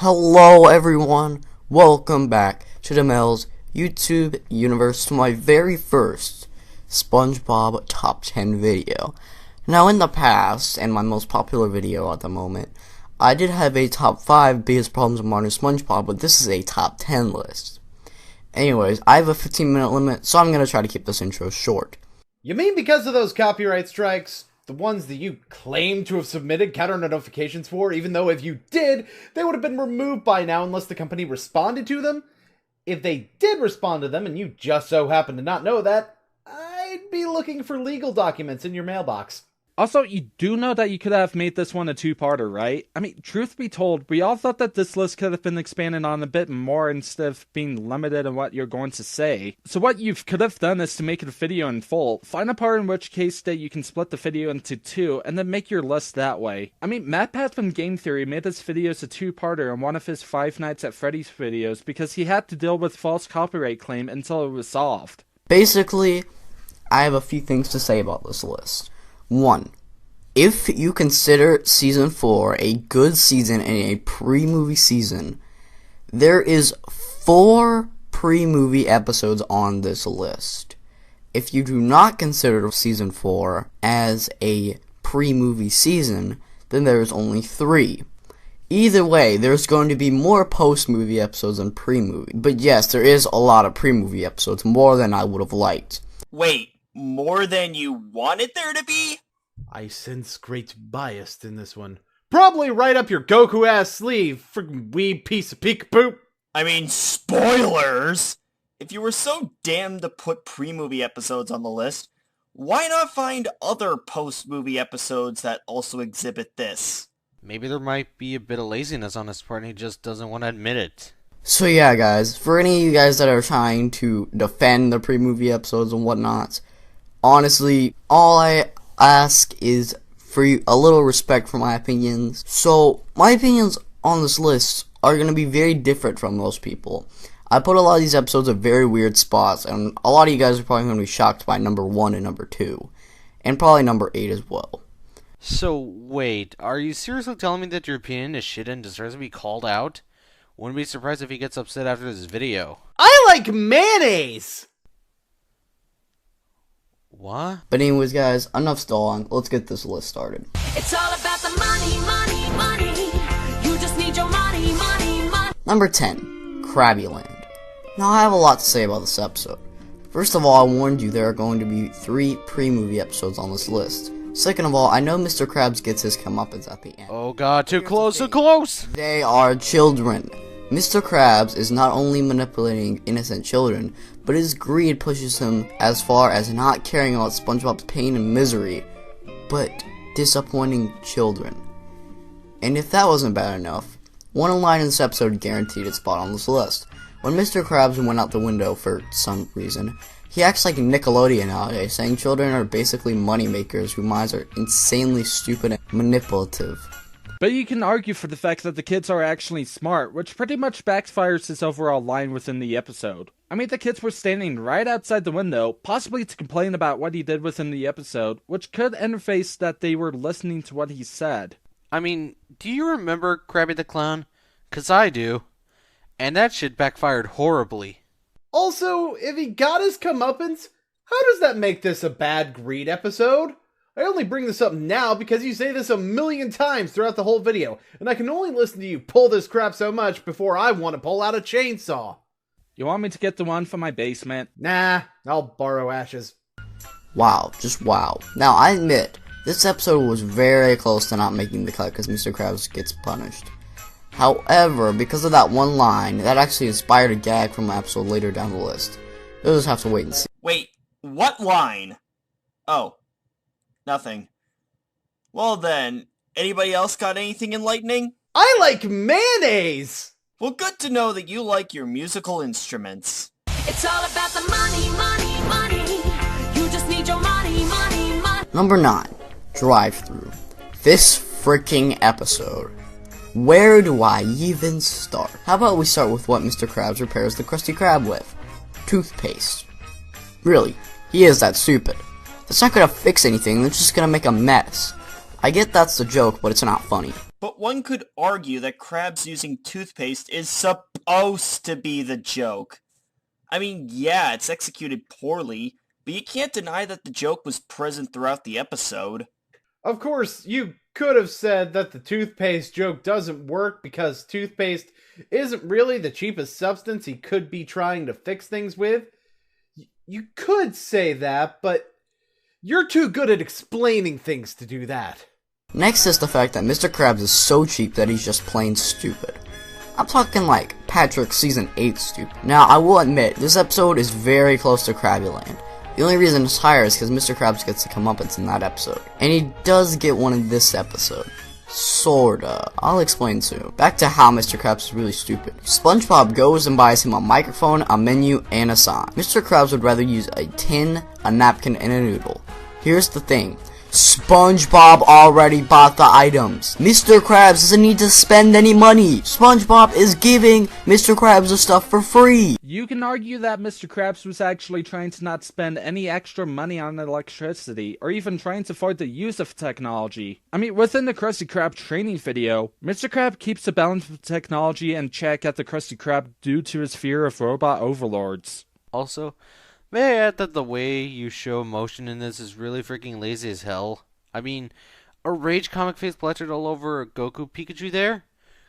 Hello everyone, welcome back to the Mel's YouTube universe to my very first SpongeBob Top 10 video. Now in the past, and my most popular video at the moment, I did have a top 5 biggest problems of modern SpongeBob, but this is a top 10 list. Anyways, I have a 15-minute limit, so I'm going to try to keep this intro short. You mean because of those copyright strikes? The ones that you claim to have submitted counter notifications for, even though if you did, they would have been removed by now unless the company responded to them? If they did respond to them and you just so happen to not know that, I'd be looking for legal documents in your mailbox. Also, you do know that you could have made this one a two-parter, right? I mean, truth be told, we all thought that this list could have been expanded on a bit more instead of being limited in what you're going to say. So what you could have done is to make it a video in full, find a part in which case that you can split the video into two, and then make your list that way. I mean, MatPat from Game Theory made his videos a two-parter in one of his Five Nights at Freddy's videos because he had to deal with false copyright claim until it was solved. Basically, I have a few things to say about this list. 1. If you consider Season 4 a good season and a pre-movie season, there is 4 pre-movie episodes on this list. If you do not consider Season 4 as a pre-movie season, then there is only 3. Either way, there's going to be more post-movie episodes than pre-movie. But yes, there is a lot of pre-movie episodes, more than I would have liked. Wait, more than you wanted there to be? I sense great bias in this one. Probably right up your Goku-ass sleeve, friggin' wee piece of peek-poop. I mean, spoilers! If you were so damned to put pre-movie episodes on the list, why not find other post-movie episodes that also exhibit this? Maybe there might be a bit of laziness on his part and he just doesn't want to admit it. So yeah, guys, for any of you guys that are trying to defend the pre-movie episodes and whatnot, honestly, all I ask is for you a little respect for my opinions. So my opinions on this list are going to be very different from most people. I put a lot of these episodes at very weird spots, and a lot of you guys are probably going to be shocked by number 1 and number 2, and probably number 8 as well. So, wait, are you seriously telling me that your opinion is shit and deserves to be called out? Wouldn't be surprised if he gets upset after this video. I like mayonnaise! What? But anyways, guys, enough stalling. Let's get this list started. It's all about the money, money, money. You just need your money, money, money. Number 10, Krabby Land. Now, I have a lot to say about this episode. First of all, I warned you there are going to be 3 pre-movie episodes on this list. Second of all, I know Mr. Krabs gets his comeuppance at the end. Oh god, too close, too close! They are children. Mr. Krabs is not only manipulating innocent children, but his greed pushes him as far as not caring about SpongeBob's pain and misery, but disappointing children. And if that wasn't bad enough, one line in this episode guaranteed its spot on this list. When Mr. Krabs went out the window for some reason, he acts like Nickelodeon nowadays, saying children are basically moneymakers whose minds are insanely stupid and manipulative. But you can argue for the fact that the kids are actually smart, which pretty much backfires his overall line within the episode. I mean, the kids were standing right outside the window, possibly to complain about what he did within the episode, which could interface that they were listening to what he said. I mean, do you remember Krabby the Clown? 'Cause I do. And that shit backfired horribly. Also, if he got his comeuppance, how does that make this a bad greed episode? I only bring this up now because you say this a million times throughout the whole video, and I can only listen to you pull this crap so much before I want to pull out a chainsaw. You want me to get the one from my basement? Nah, I'll borrow Ash's. Wow, just wow. Now, I admit, this episode was very close to not making the cut because Mr. Krabs gets punished. However, because of that one line, that actually inspired a gag from an episode later down the list. You'll just have to wait and see. Wait, what line? Oh, nothing. Well then, anybody else got anything enlightening? I like mayonnaise! Well, good to know that you like your musical instruments. It's all about the money, money, money. You just need your money, money, money. Number 9, Drive-Thru. This freaking episode. Where do I even start? How about we start with what Mr. Krabs repairs the Krusty Krab with? Toothpaste. Really, he is that stupid. That's not gonna fix anything, it's just gonna make a mess. I get that's the joke, but it's not funny. But one could argue that Krabs using toothpaste is supposed to be the joke. I mean, yeah, it's executed poorly, but you can't deny that the joke was present throughout the episode. Of course, you could have said that the toothpaste joke doesn't work because toothpaste isn't really the cheapest substance he could be trying to fix things with. You could say that, but you're too good at explaining things to do that. Next is the fact that Mr. Krabs is so cheap that he's just plain stupid. I'm talking like Patrick Season 8 stupid. Now, I will admit, this episode is very close to Krabby Land. The only reason it's higher is because Mr. Krabs gets to come up in that episode. And he does get one in this episode. Sorta. I'll explain soon. Back to how Mr. Krabs is really stupid. SpongeBob goes and buys him a microphone, a menu, and a sign. Mr. Krabs would rather use a tin, a napkin, and a noodle. Here's the thing. SpongeBob already bought the items. Mr. Krabs doesn't need to spend any money. SpongeBob is giving Mr. Krabs the stuff for free. You can argue that Mr. Krabs was actually trying to not spend any extra money on electricity, or even trying to avoid the use of technology. I mean, within the Krusty Krab training video, Mr. Krab keeps the balance of technology in check at the Krusty Krab due to his fear of robot overlords. Also, may I add that the way you show emotion in this is really freaking lazy as hell? I mean, a rage comic face plastered all over a Goku Pikachu there?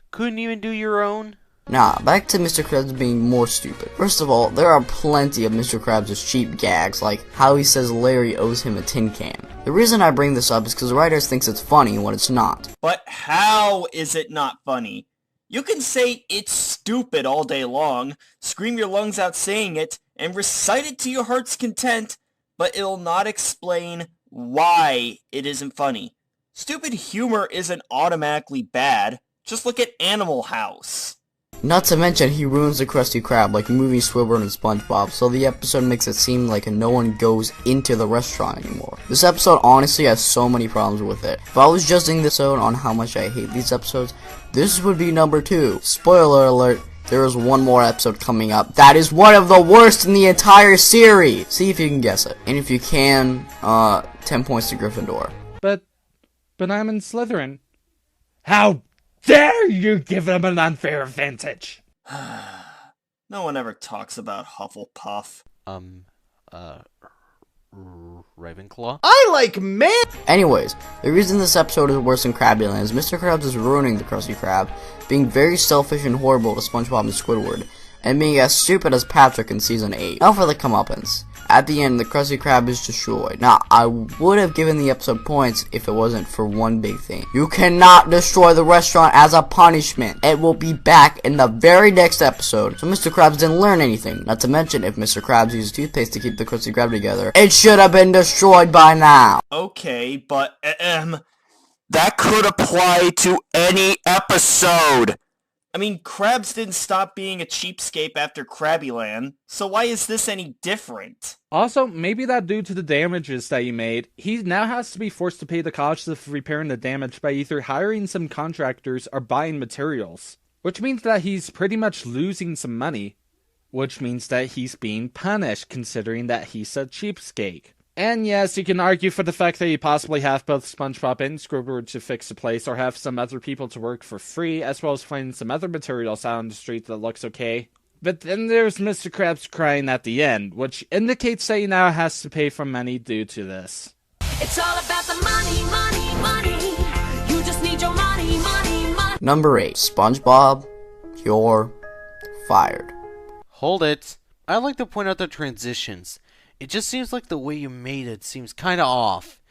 Couldn't even do your own? Now, back to Mr. Krabs being more stupid. First of all, there are plenty of Mr. Krabs' cheap gags, like how he says Larry owes him a tin can. The reason I bring this up is because the writers thinks it's funny when it's not. But how is it not funny? You can say it's stupid all day long, scream your lungs out saying it, and recite it to your heart's content, but it'll not explain why it isn't funny. Stupid humor isn't automatically bad. Just look at Animal House. Not to mention, he ruins the Krusty Krab like movie Squidward and SpongeBob, so the episode makes it seem like no one goes into the restaurant anymore. This episode honestly has so many problems with it. If I was judging this episode on how much I hate these episodes, this would be number 2. Spoiler alert, there is one more episode coming up that is one of the worst in the entire series! See if you can guess it. And if you can, 10 points to Gryffindor. But I'm in Slytherin. How dare you give them an unfair advantage? No one ever talks about Hufflepuff. Ravenclaw? I like man. Anyways, the reason this episode is worse than Krabby Land is Mr. Krabs is ruining the Krusty Krab, being very selfish and horrible to SpongeBob and Squidward, and being as stupid as Patrick in Season 8. Now for the comeuppance. At the end, the Krusty Krab is destroyed. Now, I would have given the episode points if it wasn't for one big thing. You cannot destroy the restaurant as a punishment. It will be back in the very next episode. So Mr. Krabs didn't learn anything. Not to mention, if Mr. Krabs used toothpaste to keep the Krusty Krab together, it should have been destroyed by now. Okay, but, that could apply to any episode. I mean, Krabs didn't stop being a cheapskate after Krabby Land, so why is this any different? Also, maybe that due to the damages that he made, he now has to be forced to pay the cost of repairing the damage by either hiring some contractors or buying materials. Which means that he's pretty much losing some money. Which means that he's being punished, considering that he's a cheapskate. And yes, you can argue for the fact that you possibly have both SpongeBob and Squidward to fix the place, or have some other people to work for free, as well as finding some other materials out on the street that looks okay. But then there's Mr. Krabs crying at the end, which indicates that he now has to pay for money due to this. It's all about the money, money, money. You just need your money, money, money. Number 8. SpongeBob, you're fired. Hold it. I'd like to point out the transitions. It just seems like the way you made it seems kinda off.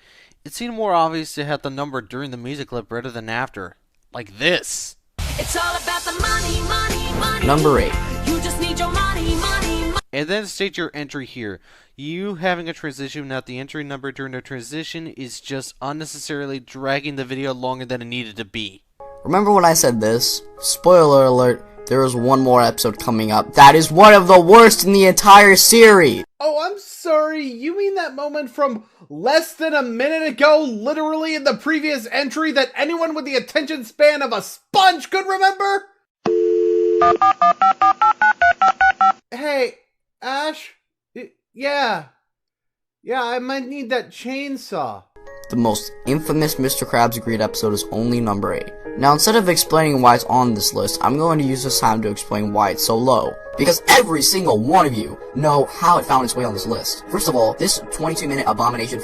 It seemed more obvious to have the number during the music clip rather than after. Like this. It's all about the money, money, money. Number 8. You just need your money, money, money. And then state your entry here. You having a transition without the entry number during the transition is just unnecessarily dragging the video longer than it needed to be. Remember when I said this? Spoiler alert, there is one more episode coming up that is one of the worst in the entire series! Oh, I'm sorry. You mean that moment from less than a minute ago, literally in the previous entry, that anyone with the attention span of a sponge could remember? Hey, Ash? Yeah, I might need that chainsaw. The most infamous Mr. Krabs Greed episode is only number 8. Now, instead of explaining why it's on this list, I'm going to use this time to explain why it's so low. Because every single one of you know how it found its way on this list. First of all, this 22-minute abomination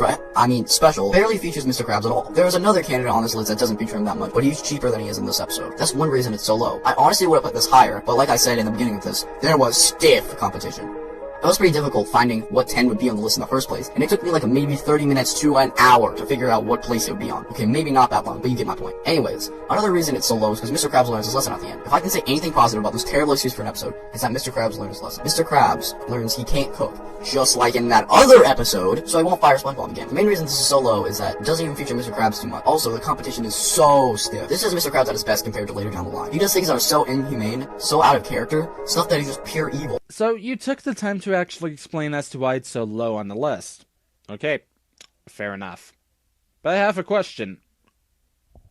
special barely features Mr. Krabs at all. There is another candidate on this list that doesn't feature him that much, but he's cheaper than he is in this episode. That's one reason it's so low. I honestly would have put this higher, but like I said in the beginning of this, there was stiff competition. It was pretty difficult finding what 10 would be on the list in the first place, and it took me like maybe 30 minutes to an hour to figure out what place it would be on. Okay, maybe not that long, but you get my point. Anyways, another reason it's so low is because Mr. Krabs learns his lesson at the end. If I can say anything positive about this terrible excuse for an episode, it's that Mr. Krabs learns his lesson. Mr. Krabs learns he can't cook, just like in that other episode, so he won't fire SpongeBob again. The main reason this is so low is that it doesn't even feature Mr. Krabs too much. Also, the competition is so stiff. This is Mr. Krabs at his best compared to later down the line. He does things that are so inhumane, so out of character, stuff that is just pure evil. So you took the time to actually explain as to why it's so low on the list. Okay, fair enough. But I have a question.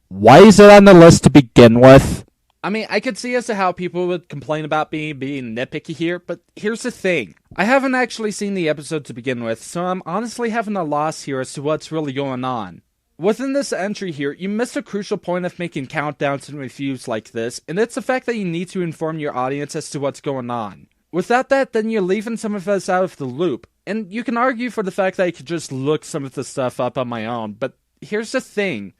Why is it on the list to begin with? I mean, I could see as to how people would complain about being nitpicky here, but here's the thing. I haven't actually seen the episode to begin with, so I'm honestly having a loss here as to what's really going on. Within this entry here, you missed a crucial point of making countdowns and reviews like this, and it's the fact that you need to inform your audience as to what's going on. Without that, then you're leaving some of us out of the loop. And you can argue for the fact that I could just look some of the stuff up on my own, but here's the thing.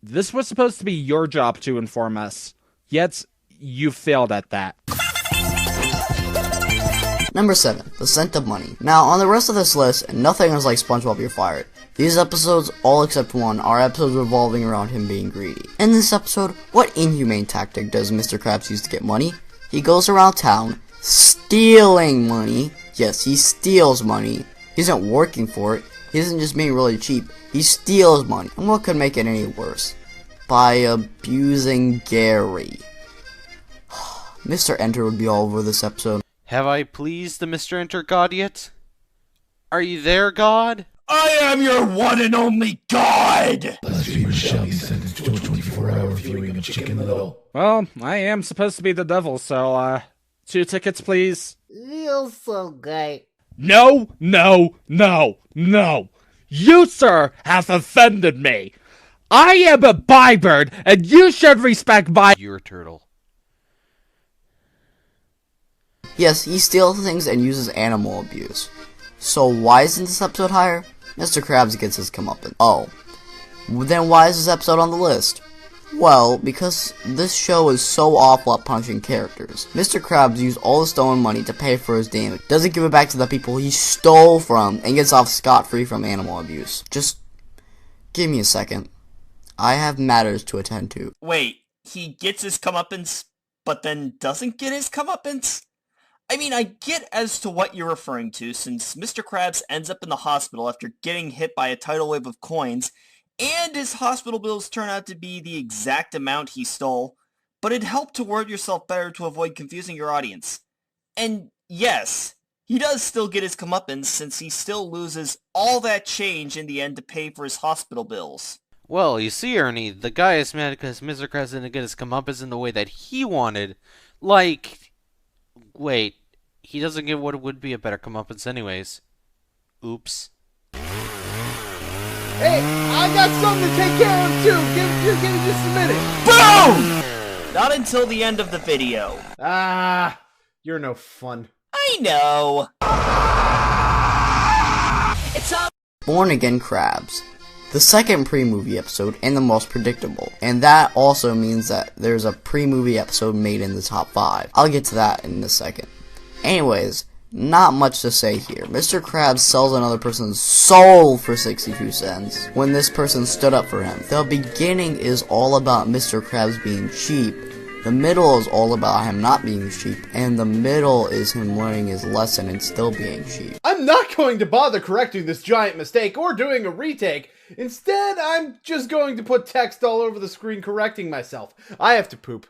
This was supposed to be your job to inform us, yet you failed at that. Number 7, The Scent of Money. Now, on the rest of this list, nothing is like SpongeBob You're Fired. These episodes, all except one, are episodes revolving around him being greedy. In this episode, what inhumane tactic does Mr. Krabs use to get money? He goes around town, stealing money. Yes, he steals money. He isn't working for it. He isn't just being really cheap. He steals money. And what could make it any worse? By abusing Gary. Mr. Enter would be all over this episode. Have I pleased the Mr. Enter God yet? Are you there, God? I am your one and only God! Blasphemer shall be sentenced to a 24-hour viewing of Chicken Little. Well, I am supposed to be the devil, so, 2 tickets, please. You're so gay. No, no, no, no. You, sir, have offended me. I am a bybird, and you should respect by— You're a turtle. Yes, he steals things and uses animal abuse. So why isn't this episode higher? Mr. Krabs gets his comeuppance. Oh. Then why is this episode on the list? Well, because this show is so awful at punishing characters. Mr. Krabs used all the stolen money to pay for his damage, doesn't give it back to the people he stole from, and gets off scot-free from animal abuse. Just give me a second. I have matters to attend to. Wait, he gets his comeuppance, but then doesn't get his comeuppance? I mean, I get as to what you're referring to, since Mr. Krabs ends up in the hospital after getting hit by a tidal wave of coins, and his hospital bills turn out to be the exact amount he stole, but it helped to word yourself better to avoid confusing your audience. And yes, he does still get his comeuppance, since he still loses all that change in the end to pay for his hospital bills. Well, you see, Ernie, the guy is mad because Mr. Krabs didn't get his comeuppance in the way that he wanted. Like, wait, he doesn't get what would be a better comeuppance anyways. Oops. Hey, I got something to take care of too. Give me just a minute. Boom! Not until the end of the video. Ah, you're no fun. I know. It's all Born Again Krabs. The second pre-movie episode and the most predictable. And that also means that there's a pre-movie episode made in the top 5. I'll get to that in a second. Anyways, not much to say here. Mr. Krabs sells another person's soul for 62 cents when this person stood up for him. The beginning is all about Mr. Krabs being cheap. The middle is all about him not being cheap, and the middle is him learning his lesson and still being cheap. I'm not going to bother correcting this giant mistake or doing a retake. Instead, I'm just going to put text all over the screen correcting myself. I have to poop.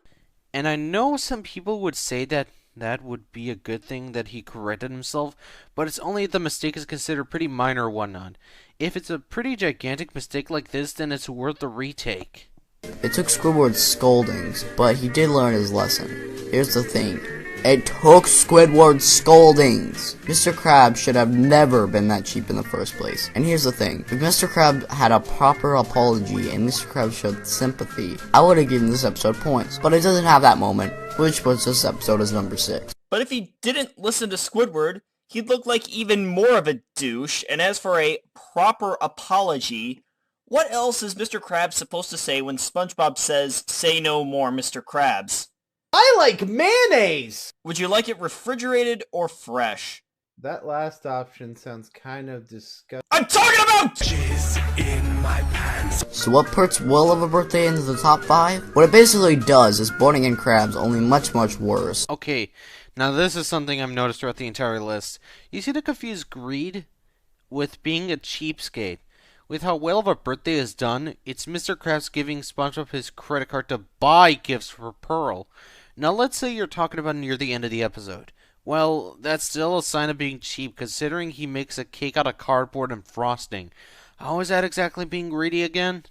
And I know some people would say that that would be a good thing that he corrected himself, but it's only if the mistake is considered pretty minor or whatnot. If it's a pretty gigantic mistake like this, then it's worth the retake. It took Squidward's scoldings, but he did learn his lesson. Here's the thing. It took Squidward's scoldings. Mr. Krabs should have never been that cheap in the first place. And here's the thing, if Mr. Krabs had a proper apology and Mr. Krabs showed sympathy, I would have given this episode points. But it doesn't have that moment, which puts this episode as number 6. But if he didn't listen to Squidward, he'd look like even more of a douche. And as for a proper apology, what else is Mr. Krabs supposed to say when SpongeBob says, "Say no more, Mr. Krabs"? I like mayonnaise! Would you like it refrigerated or fresh? That last option sounds kind of disgusting. I'm talking about! So what puts Will of a Birthday into the top 5? What it basically does is Boarding and Krabs, only much, much worse. Okay, now this is something I've noticed throughout the entire list. You see to confuse greed with being a cheapskate. With how Well of a Birthday is done, it's Mr. Krabs giving SpongeBob his credit card to buy gifts for Pearl. Now let's say you're talking about near the end of the episode. Well, that's still a sign of being cheap considering he makes a cake out of cardboard and frosting. How is that exactly being greedy again?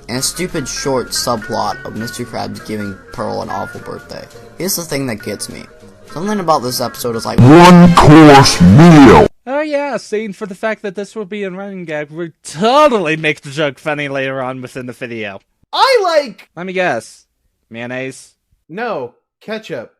And a stupid short subplot of Mr. Krabs giving Pearl an awful birthday. Here's the thing that gets me. Something about this episode is like 1-course meal. Oh yeah, same for the fact that this will be a running gag would totally make the joke funny later on within the video. I like... Let me guess. Mayonnaise? No, ketchup.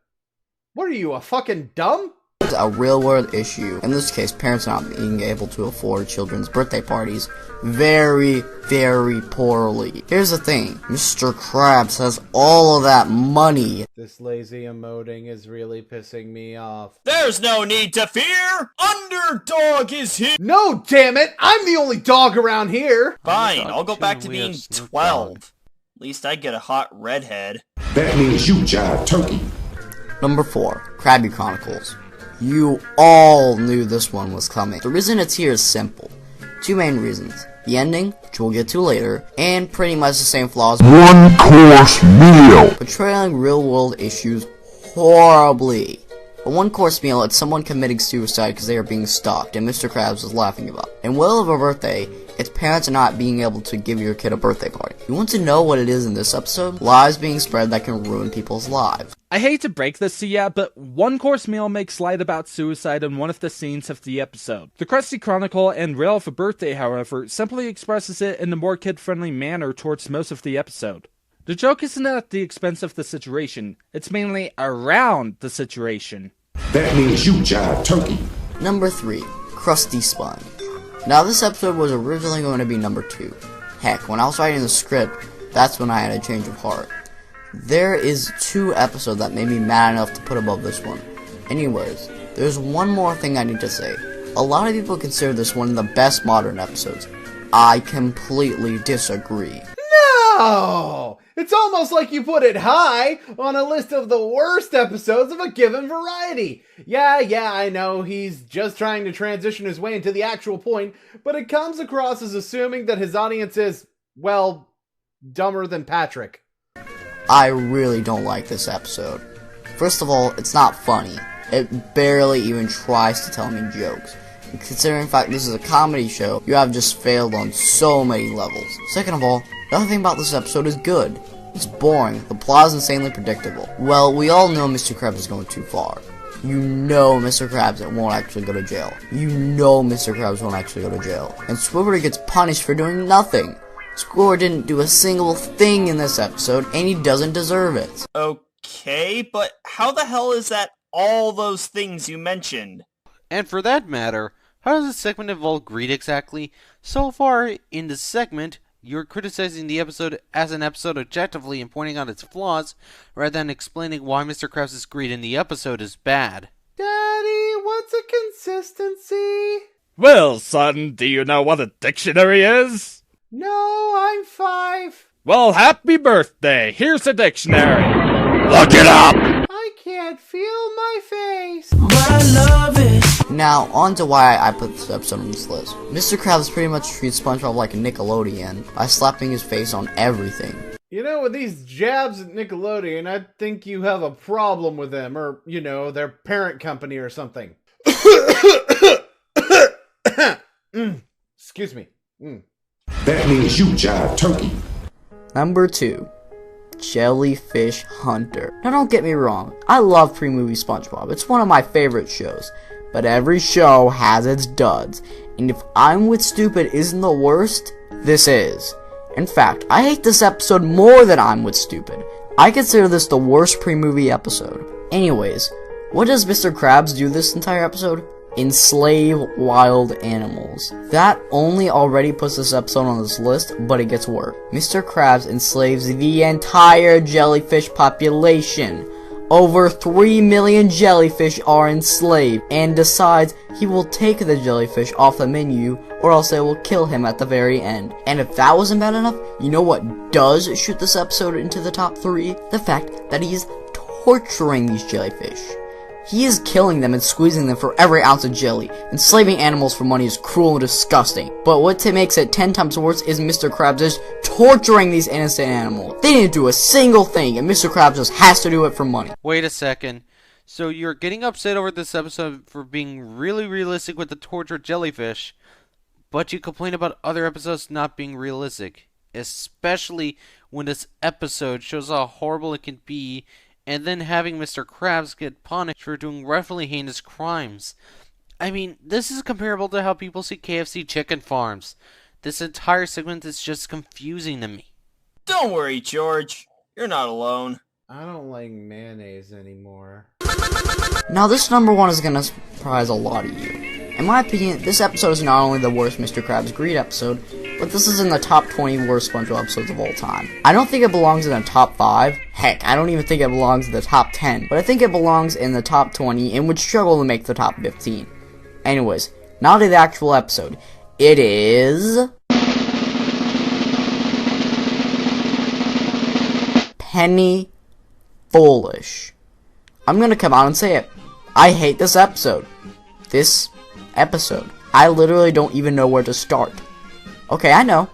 What are you, a fucking dumb? a real world issue. In this case, parents not being able to afford children's birthday parties very, very poorly. Here's the thing, Mr. Krabs has all of that money. This lazy emoting is really pissing me off. There's no need to fear! Underdog is here! No, damn it! I'm the only dog around here! Fine, I'll go back to being 12. At least I get a hot redhead. That means you jive turkey. Number 4, Krabby Chronicles. You all knew this one was coming. The reason it's here is simple. Two main reasons. The ending, which we'll get to later, and pretty much the same flaws. 1-course meal. Portraying real world issues horribly. A one-course meal, it's someone committing suicide because they are being stalked, and Mr. Krabs is laughing about. In Will of a Birthday, it's parents not being able to give your kid a birthday party. You want to know what it is in this episode? Lies being spread that can ruin people's lives. I hate to break this to ya, but One Course Meal makes light about suicide in one of the scenes of the episode. The Krusty Chronicle and Will of a Birthday, however, simply expresses it in a more kid-friendly manner towards most of the episode. The joke isn't at the expense of the situation, it's mainly around the situation. That means you jive turkey. Number 3, Krusty Sponge. Now this episode was originally going to be number 2. Heck, when I was writing the script, that's when I had a change of heart. There is 2 episodes that made me mad enough to put above this one. Anyways, there's one more thing I need to say. A lot of people consider this one of the best modern episodes. I completely disagree. No! It's almost like you put it high on a list of the worst episodes of a given variety. Yeah, I know, he's just trying to transition his way into the actual point, but it comes across as assuming that his audience is, well, dumber than Patrick. I really don't like this episode. First of all, it's not funny. It barely even tries to tell me jokes. And considering the fact this is a comedy show, you have just failed on so many levels. Second of all, nothing about this episode is good. It's boring. The plot is insanely predictable. Well, we all know Mr. Krabs is going too far. You know Mr. Krabs won't actually go to jail. You know Mr. Krabs won't actually go to jail. And Squidward gets punished for doing nothing. Squidward didn't do a single thing in this episode, and he doesn't deserve it. Okay, but how the hell is that all those things you mentioned? And for that matter, how does this segment involve greed exactly? So far in this segment, you're criticizing the episode as an episode objectively and pointing out its flaws, rather than explaining why Mr. Krabs' greed in the episode is bad. Daddy, what's a consistency? Well, son, do you know what a dictionary is? No, I'm 5. Well, happy birthday! Here's a dictionary. Look it up. I can't feel my face. Now, on to why I put this episode on this list. Mr. Krabs pretty much treats SpongeBob like a Nickelodeon by slapping his face on everything. You know, with these jabs at Nickelodeon, I think you have a problem with them, or, you know, their parent company or something. Excuse me. That means you jive turkey. Number 2, Jellyfish Hunter. Now don't get me wrong, I love pre-movie SpongeBob. It's one of my favorite shows. But every show has its duds. And if I'm with Stupid isn't the worst, this is. In fact, I hate this episode more than I'm with Stupid. I consider this the worst pre-movie episode. Anyways, what does Mr. Krabs do this entire episode? Enslave wild animals. That only already puts this episode on this list, but it gets worse. Mr. Krabs enslaves the entire jellyfish population. Over 3 million jellyfish are enslaved, and decides he will take the jellyfish off the menu, or else they will kill him at the very end. And if that wasn't bad enough, you know what does shoot this episode into the top 3? The fact that he is torturing these jellyfish. He is killing them and squeezing them for every ounce of jelly. Enslaving animals for money is cruel and disgusting. But what makes it 10 times worse is Mr. Krabs is torturing these innocent animals. They didn't do a single thing, and Mr. Krabs just has to do it for money. Wait a second. So you're getting upset over this episode for being really realistic with the tortured jellyfish, but you complain about other episodes not being realistic, especially when this episode shows how horrible it can be, and then having Mr. Krabs get punished for doing roughly heinous crimes. I mean, this is comparable to how people see KFC chicken farms. This entire segment is just confusing to me. Don't worry, George. You're not alone. I don't like mayonnaise anymore. Now this number 1 is gonna surprise a lot of you. In my opinion, this episode is not only the worst Mr. Krabs Greed episode, but this is in the top 20 worst SpongeBob episodes of all time. I don't think it belongs in the top 5. Heck, I don't even think it belongs in the top 10. But I think it belongs in the top 20 and would struggle to make the top 15. Anyways, now to the actual episode. It is... Penny Foolish. I'm gonna come out and say it. I hate this episode. This episode. I literally don't even know where to start. Okay, I know.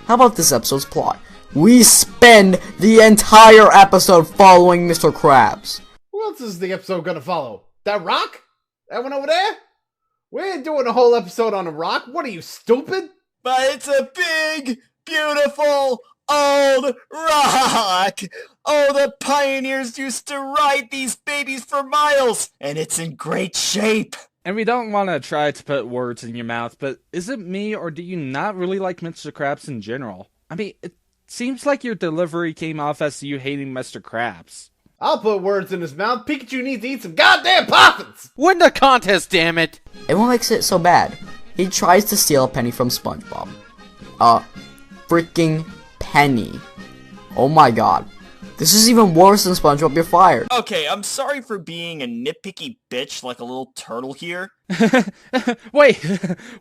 How about this episode's plot? We spend the entire episode following Mr. Krabs. Who else is the episode gonna follow? That rock? That one over there? We ain't doing a whole episode on a rock. What are you, stupid? But it's a big, beautiful, old rock! Oh, the pioneers used to ride these babies for miles, and it's in great shape. And we don't want to try to put words in your mouth, but is it me, or do you not really like Mr. Krabs in general? I mean, it seems like your delivery came off as you hating Mr. Krabs. I'll put words in his mouth. Pikachu needs to eat some goddamn poppins! Win the contest, damn it! And what makes it so bad? He tries to steal a penny from SpongeBob. Freaking penny. Oh my god. This is even worse than SpongeBob, you're fired. Okay, I'm sorry for being a nitpicky bitch like a little turtle here. Wait,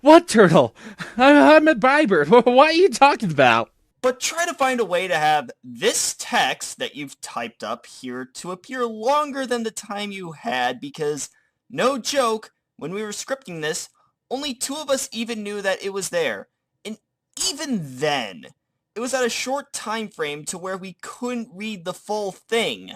what turtle? I'm a Bybird. What are you talking about? But try to find a way to have this text that you've typed up here to appear longer than the time you had, because, no joke, when we were scripting this, only 2 of us even knew that it was there. And even then, it was at a short time frame to where we couldn't read the full thing.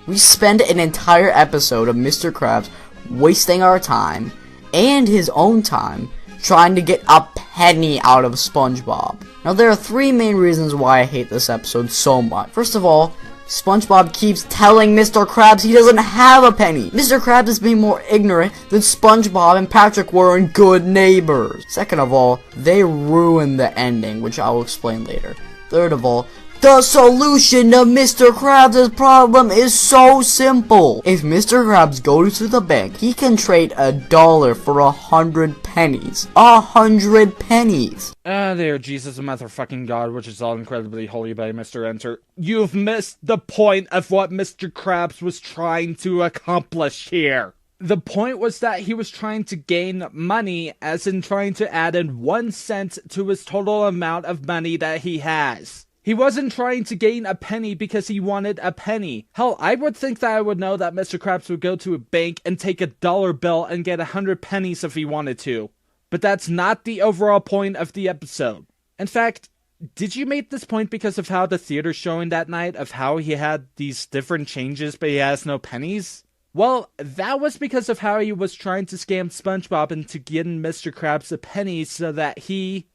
We spend an entire episode of Mr. Krabs wasting our time, and his own time, trying to get a penny out of SpongeBob. Now there are 3 main reasons why I hate this episode so much. First of all, SpongeBob keeps telling Mr. Krabs he doesn't have a penny. Mr. Krabs is being more ignorant than SpongeBob and Patrick were in Good Neighbors. Second of all, they ruin the ending, which I will explain later. Third of all, the solution to Mr. Krabs' problem is so simple. If Mr. Krabs goes to the bank, he can trade $1 for 100 pennies. 100 pennies. There, Jesus, a motherfucking God, which is all incredibly holy by Mr. Enter. You've missed the point of what Mr. Krabs was trying to accomplish here. The point was that he was trying to gain money, as in trying to add in 1 cent to his total amount of money that he has. He wasn't trying to gain a penny because he wanted a penny. Hell, I would think that I would know that Mr. Krabs would go to a bank and take $1 bill and get 100 pennies if he wanted to. But that's not the overall point of the episode. In fact, did you make this point because of how the theater showing that night, of how he had these different changes but he has no pennies? Well, that was because of how he was trying to scam SpongeBob into getting Mr. Krabs a penny so that he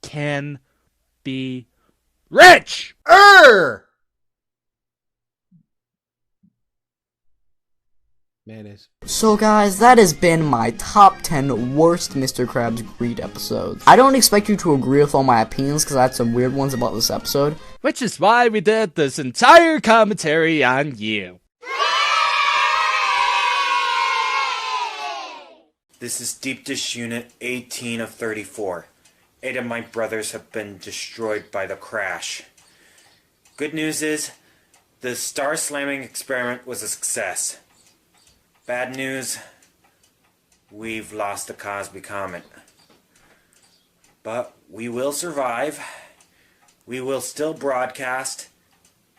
can be rich! Mayonnaise. So guys, that has been my top 10 worst Mr. Krabs Greed episodes. I don't expect you to agree with all my opinions because I had some weird ones about this episode. Which is why we did this entire commentary on you. This is Deep Dish Unit 18 of 34. 8 of my brothers have been destroyed by the crash. Good news is, the star slamming experiment was a success. Bad news, we've lost the Cosby Comet. But we will survive, we will still broadcast,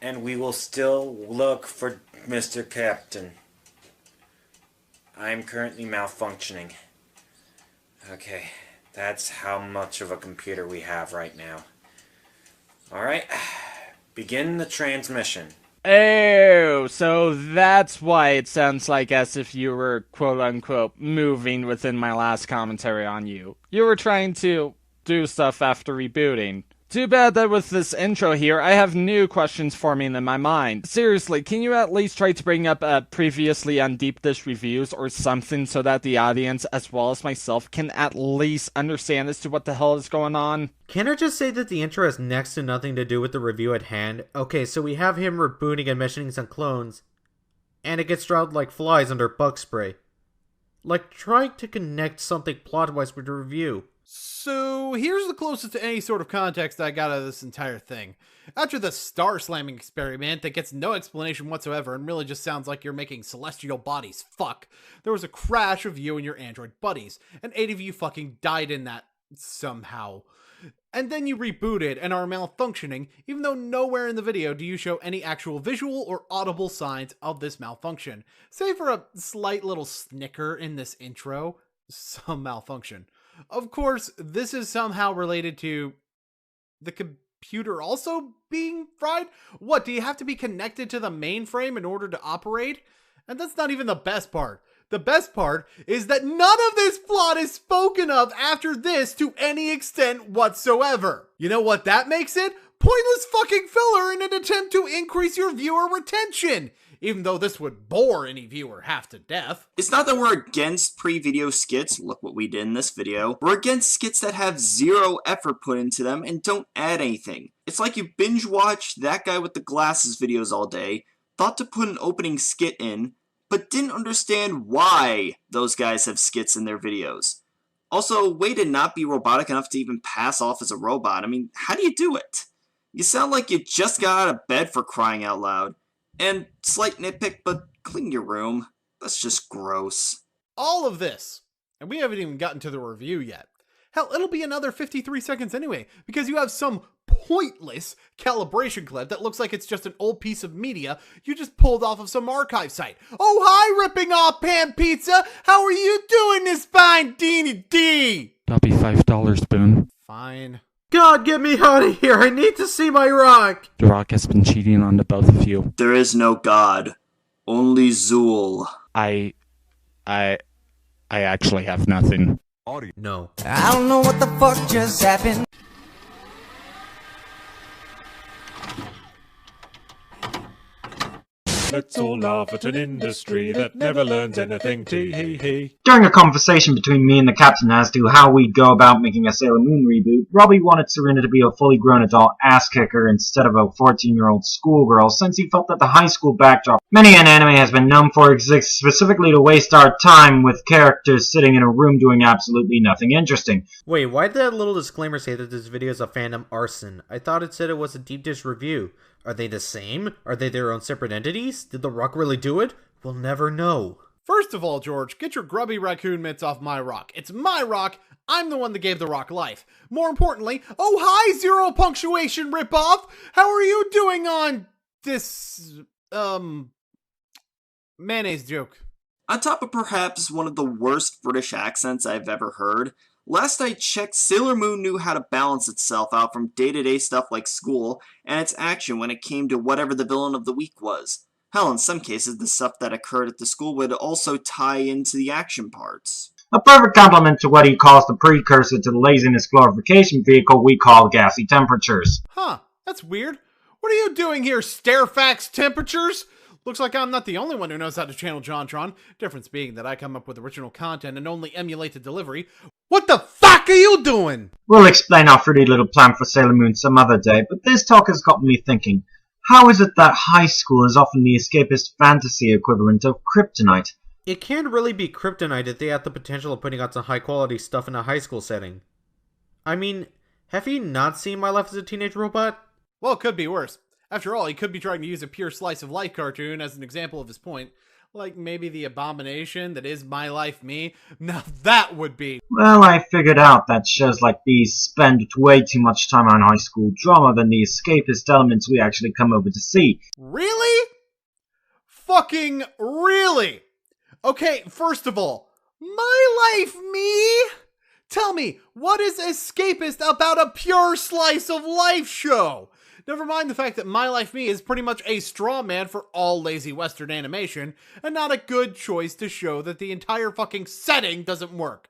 and we will still look for Mr. Captain. I'm currently malfunctioning. Okay, that's how much of a computer we have right now. Alright, begin the transmission. Oh, so that's why it sounds like as if you were quote-unquote moving within my last commentary on you. You were trying to do stuff after rebooting. Too bad that with this intro here, I have new questions forming in my mind. Seriously, can you at least try to bring up previously on Deep Dish reviews or something so that the audience, as well as myself, can at least understand as to what the hell is going on? Can I just say that the intro has next to nothing to do with the review at hand? Okay, so we have him rebooting and mentioning some clones, and it gets dropped like flies under bug spray. Like trying to connect something plot-wise with the review. So, here's the closest to any sort of context I got out of this entire thing. After the star slamming experiment that gets no explanation whatsoever and really just sounds like you're making celestial bodies fuck, there was a crash of you and your android buddies, and 8 of you fucking died in that somehow. And then you rebooted and are malfunctioning, even though nowhere in the video do you show any actual visual or audible signs of this malfunction, save for a slight little snicker in this intro. Some malfunction. Of course, this is somehow related to the computer also being fried? What, do you have to be connected to the mainframe in order to operate? And that's not even the best part. The best part is that none of this plot is spoken of after this to any extent whatsoever. You know what that makes it? Pointless fucking filler in an attempt to increase your viewer retention. Even though this would bore any viewer half to death. It's not that we're against pre-video skits, look what we did in this video. We're against skits that have zero effort put into them and don't add anything. It's like you binge watch That Guy with the Glasses videos all day, thought to put an opening skit in, but didn't understand why those guys have skits in their videos. Also, way to not be robotic enough to even pass off as a robot. I mean, how do you do it? You sound like you just got out of bed, for crying out loud. And slight nitpick, but clean your room. That's just gross. All of this. And we haven't even gotten to the review yet. Hell, it'll be another 53 seconds anyway, because you have some pointless calibration clip that looks like it's just an old piece of media you just pulled off of some archive site. Oh, hi, ripping off Pan Pizza! How are you doing this fine Deanie D? That'll be $5, Boon. Fine. God, get me out of here! I need to see my rock! The Rock has been cheating on the both of you. There is no God. Only Zool. I actually have nothing. No. I don't know what the fuck just happened. Let's all laugh at an industry that never learns anything. Tee hee hee. During a conversation between me and the captain as to how we'd go about making a Sailor Moon reboot, Robbie wanted Serena to be a fully grown adult ass-kicker instead of a 14-year-old schoolgirl, since he felt that the high school backdrop many an anime has been known for exists specifically to waste our time with characters sitting in a room doing absolutely nothing interesting. Wait, why did that little disclaimer say that this video is a fandom arson? I thought it said it was a Deep Dish review. Are they the same? Are they their own separate entities? Did The Rock really do it? We'll never know. First of all, George, get your grubby raccoon mitts off my rock. It's my rock. I'm the one that gave the rock life. More importantly, oh hi, zero punctuation ripoff. How are you doing on this, mayonnaise joke? On top of perhaps one of the worst British accents I've ever heard, last I checked, Sailor Moon knew how to balance itself out from day-to-day stuff like school and its action when it came to whatever the villain of the week was. Hell, in some cases, the stuff that occurred at the school would also tie into the action parts. A perfect complement to what he calls the precursor to the laziness glorification vehicle we call gassy temperatures. Huh, that's weird. What are you doing here, Stairfax Temperatures? Looks like I'm not the only one who knows how to channel JonTron, difference being that I come up with original content and only emulate the delivery. What the fuck are you doing? We'll explain our fruity little plan for Sailor Moon some other day, but this talk has got me thinking. How is it that high school is often the escapist fantasy equivalent of kryptonite? It can't really be kryptonite if they have the potential of putting out some high-quality stuff in a high school setting. I mean, have you not seen My Life as a Teenage Robot? Well, it could be worse. After all, he could be trying to use a pure slice of life cartoon as an example of his point. Like maybe the abomination that is My Life Me. Now that would be... Well, I figured out that shows like these spend way too much time on high school drama than the escapist elements we actually come over to see. Really? Fucking really? Okay, first of all, My Life Me? Tell me, what is escapist about a pure slice of life show? Never mind the fact that My Life Me is pretty much a straw man for all lazy Western animation, and not a good choice to show that the entire fucking setting doesn't work.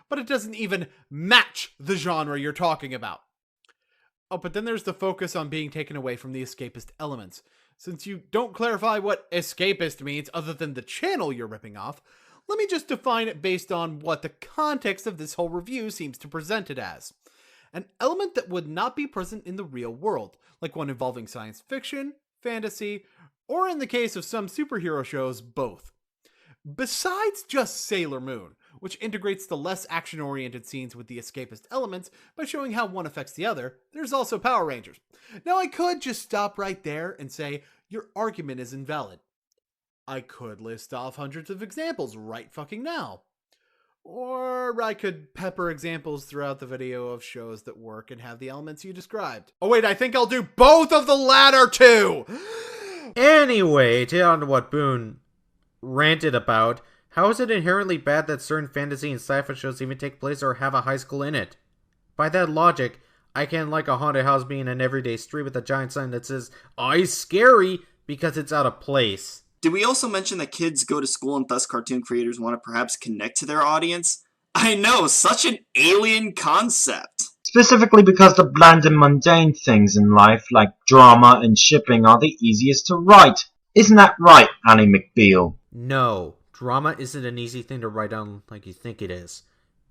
But it doesn't even match the genre you're talking about. Oh, but then there's the focus on being taken away from the escapist elements. Since you don't clarify what escapist means other than the channel you're ripping off, let me just define it based on what the context of this whole review seems to present it as. An element that would not be present in the real world, like one involving science fiction, fantasy, or in the case of some superhero shows, both. Besides just Sailor Moon, which integrates the less action-oriented scenes with the escapist elements by showing how one affects the other, there's also Power Rangers. Now I could just stop right there and say, your argument is invalid. I could list off hundreds of examples right fucking now. Or I could pepper examples throughout the video of shows that work and have the elements you described. Oh wait, I think I'll do both of the latter two! Anyway, to get on to what Boon ranted about, how is it inherently bad that certain fantasy and sci-fi shows even take place or have a high school in it? By that logic, I can't like a haunted house being an everyday street with a giant sign that says, "I scary," because it's out of place. Did we also mention that kids go to school and thus cartoon creators want to perhaps connect to their audience? I know, such an alien concept. Specifically because the bland and mundane things in life, like drama and shipping, are the easiest to write. Isn't that right, Annie McBeal? No, drama isn't an easy thing to write down like you think it is.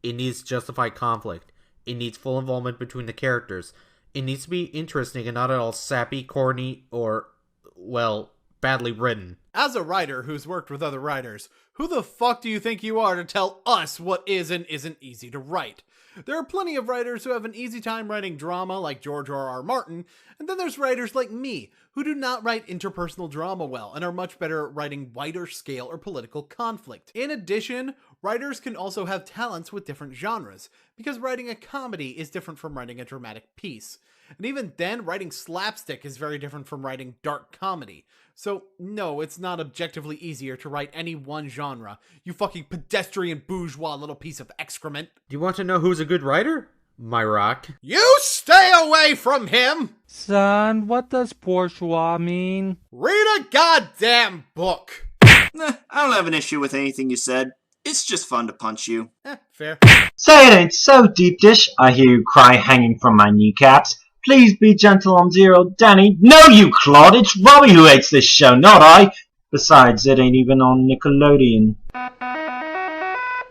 It needs justified conflict. It needs full involvement between the characters. It needs to be interesting and not at all sappy, corny, or, well, badly written. As a writer who's worked with other writers, who the fuck do you think you are to tell us what is and isn't easy to write? There are plenty of writers who have an easy time writing drama like George R.R. Martin, and then there's writers like me who do not write interpersonal drama well and are much better at writing wider scale or political conflict. In addition, writers can also have talents with different genres, because writing a comedy is different from writing a dramatic piece. And even then, writing slapstick is very different from writing dark comedy. So, no, it's not objectively easier to write any one genre, you fucking pedestrian bourgeois little piece of excrement. Do you want to know who's a good writer? My rock. You stay away from him! Son, what does bourgeois mean? Read a goddamn book! I don't have an issue with anything you said. It's just fun to punch you. Fair. Say it ain't so, deep dish, I hear you cry hanging from my kneecaps. Please be gentle on dear old Danny. No, you clod, it's Robbie who hates this show, not I. Besides, it ain't even on Nickelodeon.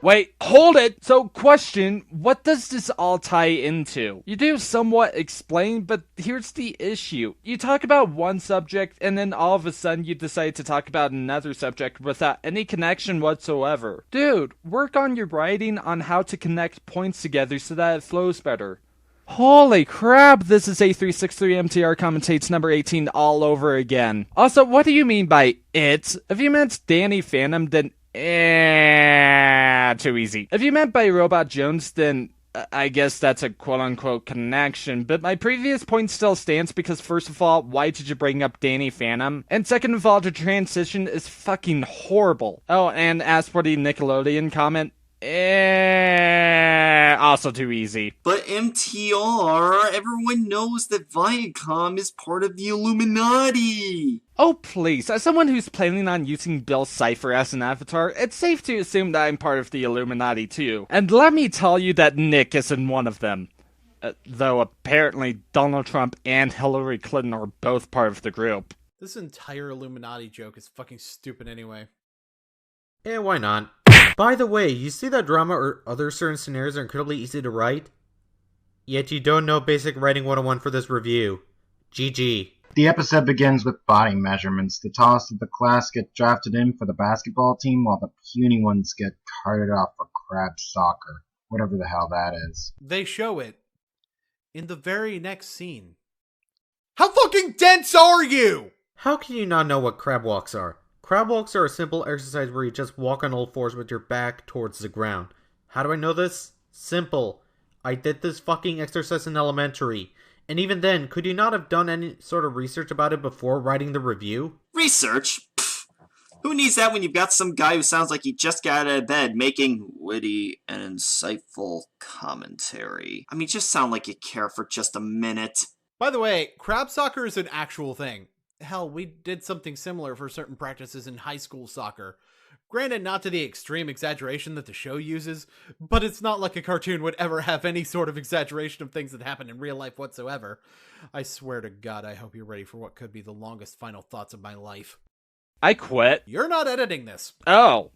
Wait, hold it! So, question, what does this all tie into? You do somewhat explain, but here's the issue. You talk about one subject, and then all of a sudden you decide to talk about another subject without any connection whatsoever. Dude, work on your writing on how to connect points together so that it flows better. Holy crap, this is 8363MTR commentates number 18 all over again. Also, what do you mean by it? If you meant Danny Phantom, then too easy. If you meant by Robot Jones, then I guess that's a quote-unquote connection, but my previous point still stands because first of all, why did you bring up Danny Phantom? And second of all, the transition is fucking horrible. Oh, and as for the Nickelodeon comment, also too easy. But MTR, everyone knows that Viacom is part of the Illuminati. Oh please, as someone who's planning on using Bill Cipher as an avatar, it's safe to assume that I'm part of the Illuminati too. And let me tell you that Nick isn't one of them. Though apparently Donald Trump and Hillary Clinton are both part of the group. This entire Illuminati joke is fucking stupid anyway. Eh, why not? By the way, you see that drama or other certain scenarios are incredibly easy to write? Yet you don't know basic writing 101 for this review. GG. The episode begins with body measurements. The tallest of the class get drafted in for the basketball team, while the puny ones get carted off for crab soccer. Whatever the hell that is. They show it in the very next scene. How fucking dense are you? How can you not know what crab walks are? Crab walks are a simple exercise where you just walk on all fours with your back towards the ground. How do I know this? Simple. I did this fucking exercise in elementary. And even then, could you not have done any sort of research about it before writing the review? Research? Pfft. Who needs that when you've got some guy who sounds like he just got out of bed making witty and insightful commentary? I mean, just sound like you care for just a minute. By the way, crab soccer is an actual thing. Hell, we did something similar for certain practices in high school soccer. Granted, not to the extreme exaggeration that the show uses, but it's not like a cartoon would ever have any sort of exaggeration of things that happen in real life whatsoever. I swear to God, I hope you're ready for what could be the longest final thoughts of my life. I quit. You're not editing this. Oh.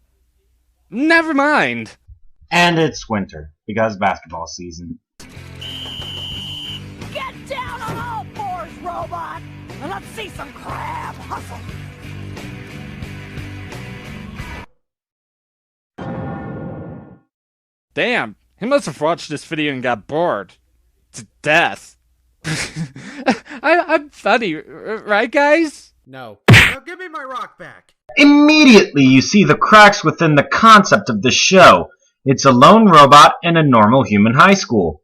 Never mind. And it's winter, because basketball season. Get down on all fours, robot! And let's see some crab hustle! Damn, he must have watched this video and got bored. To death. I'm funny, right guys? No. Now give me my rock back! Immediately you see the cracks within the concept of the show. It's a lone robot in a normal human high school.